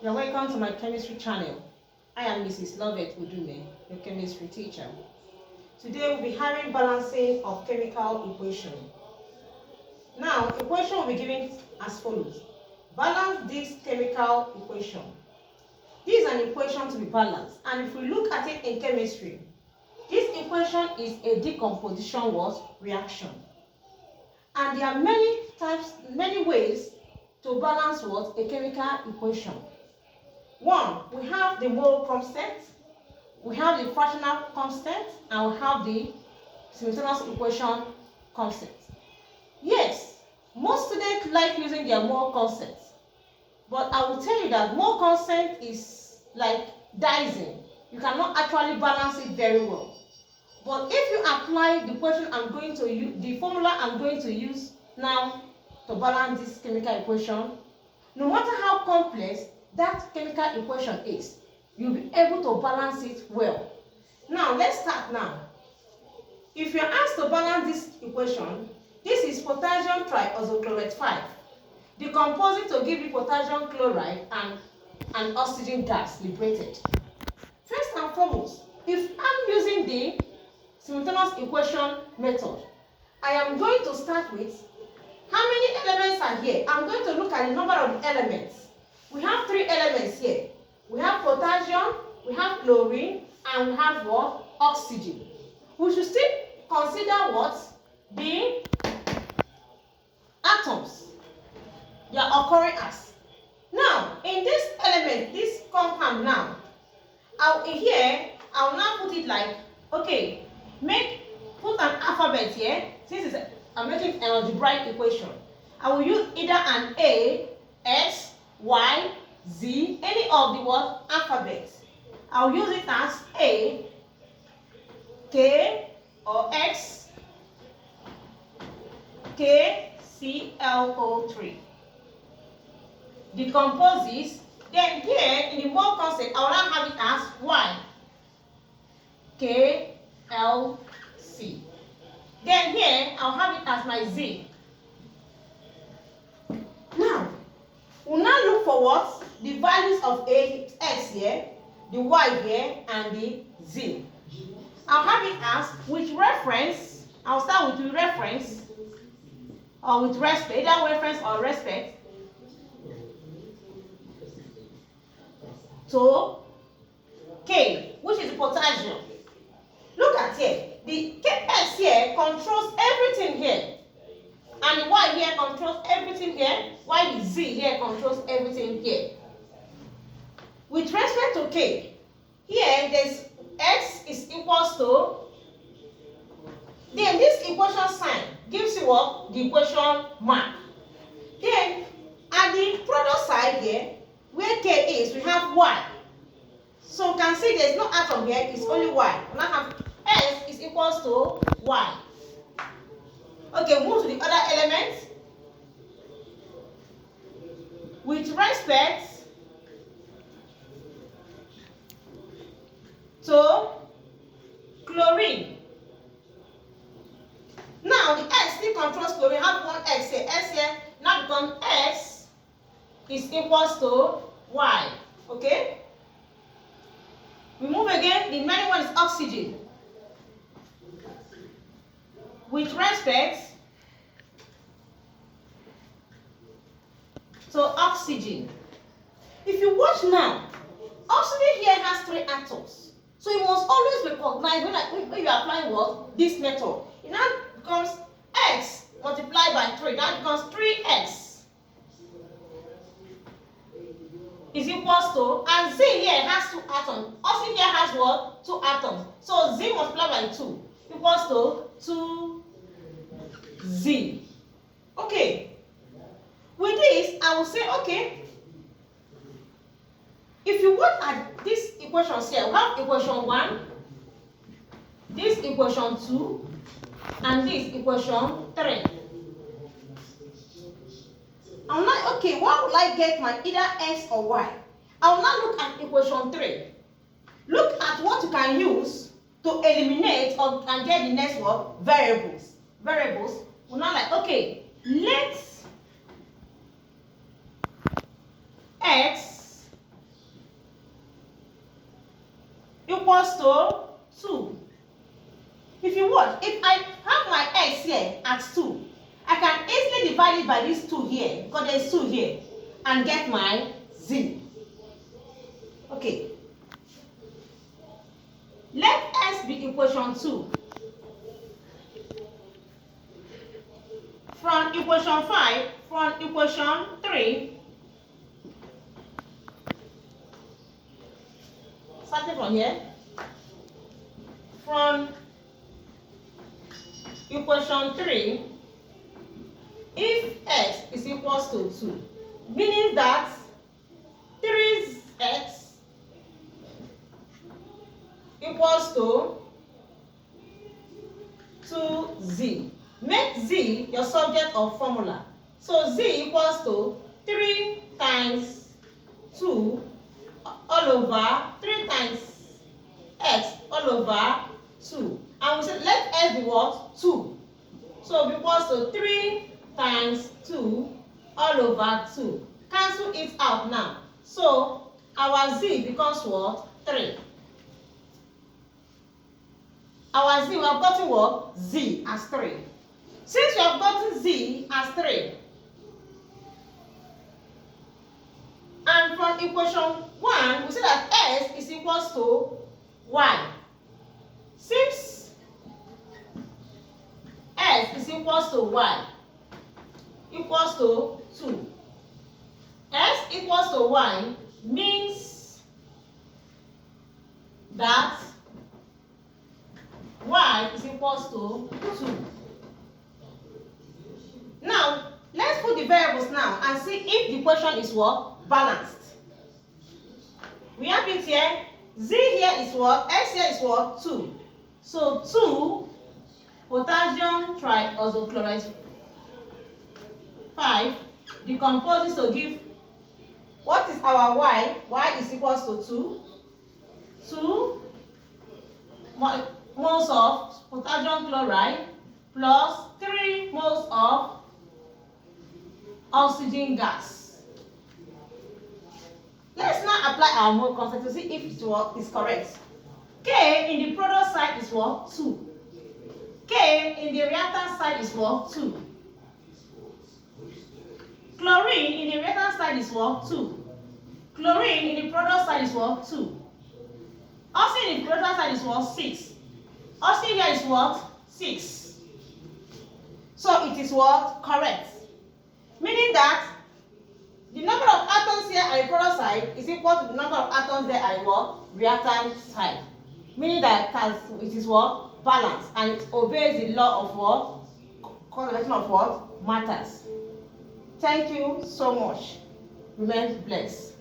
You're welcome to my chemistry channel. I am Mrs. Lovett Udume, your chemistry teacher. Today we'll be having balancing of chemical equation. Now, equation will be given as follows. Balance this chemical equation. This is an equation to be balanced, and if we look at it in chemistry, this equation is a decomposition reaction. And there are many ways to balance a chemical equation. One, we have the mole constant, we have the fractional constant, and we have the simultaneous equation constant. Yes, most students like using their mole constant, but I will tell you that mole constant is like dicing. You cannot actually balance it very well. But if you apply the equation I'm going to use, the formula I'm going to use now to balance this chemical equation, no matter how complex that chemical equation is, you'll be able to balance it well. Now, let's start now. If you're asked to balance this equation, this is potassium triazochloride 5, decomposing to give you potassium chloride and oxygen gas liberated. First and foremost, if I'm using the simultaneous equation method, I am going to start with how many elements are here. I'm going to look at the number of the elements. We have 3 elements here. We have potassium, we have chlorine, and we have oxygen. We should still consider the atoms they are occurring as. Now, in this element, this compound now, here I will now put it like, okay, put an alphabet here. Since I'm making an algebraic equation, I will use either an A, X, Y, Z, any of the alphabets. I will use it as A, K, or X, K, C, L, O, 3. Decompose this. Then here in the mole constant, I will now have it as Y, K, L, C. Then here I'll have it as my Z. Now, we'll now look for the values of X here, the Y here, and the Z. I'll have it as with reference. I'll start with reference or with respect, either reference or respect to K, which is potassium. Look at here. The Ks here controls everything here. And the Y here controls everything here. While the Z here controls everything here. With respect to K, here there's X is equals to, then this equation sign gives you the equation mark. Then at the product side here, where K is, we have Y. So you can see there's no atom here, it's only Y. We now have S is equals to Y. Okay, move to the other elements. With respect to chlorine. Now the X still controls chlorine. We have one X here. S here now becomes X is equals to Y. Okay? We move again. The remaining one is oxygen. With respect to oxygen. If you watch now, oxygen here has 3 atoms. So you must always recognize when you are applying this method. It now becomes X multiplied by 3. That becomes 3X is equals to, and Z here has 2 atoms. Oxygen here has 2 atoms. So Z multiplied by 2 equals to 2Z. Okay. With this, I will say, okay, if you look at these equations here, we have equation 1, this equation 2, and this equation 3. I'm like, okay, what will I get my either X or Y? I will now look at equation 3. Look at what you can use to eliminate and get the next variables. Variables. We're now like, okay, let X equals to 2. If you watch, if I have my x here at 2, I can easily divide it by this 2 here, because there is 2 here, and get my z. Okay. Let s be equation 2. From equation 5, from equation 3, starting from here, from equation 3, if x is equals to 2, meaning that 3x equals to 2z. Make z your subject of formula. So z equals to 3 times 2 all over 3 times x all over 2. And we said let s be what? 2. So it equals to 3 times 2 all over 2. Cancel it out now. So our z becomes what? 3. Our z, we have gotten what? Z as 3. Since we have gotten z as 3, and from equation 1, we say that s is equals to y. Since s is equals to y equals to 2, s equals to y means that y is equals to 2. Now, let's put the variables now and see if the equation is what? Balanced. We have it here. Z here is what? S here is what? 2. So 2 potassium triosochloride 5 decomposes to give, what is our y? Y is equals to 2. 2 moles of potassium chloride plus 3 moles of oxygen gas. Let's now apply our mole concept to see if it is correct. K in the product side is what? 2. K in the reactant side is what? 2. Chlorine in the reactant side is what? 2. Chlorine in the product side is what? 2. Oxygen in the product side is what? 6. Oxygen here is what? 6. So it is what? Correct. Meaning that the number of atoms here at the product side is equal to the number of atoms there at the what? Reactant side. Meaning that it is what? Balanced, and it obeys the law of what? Conservation of what? Matters. Thank you so much. Remain blessed.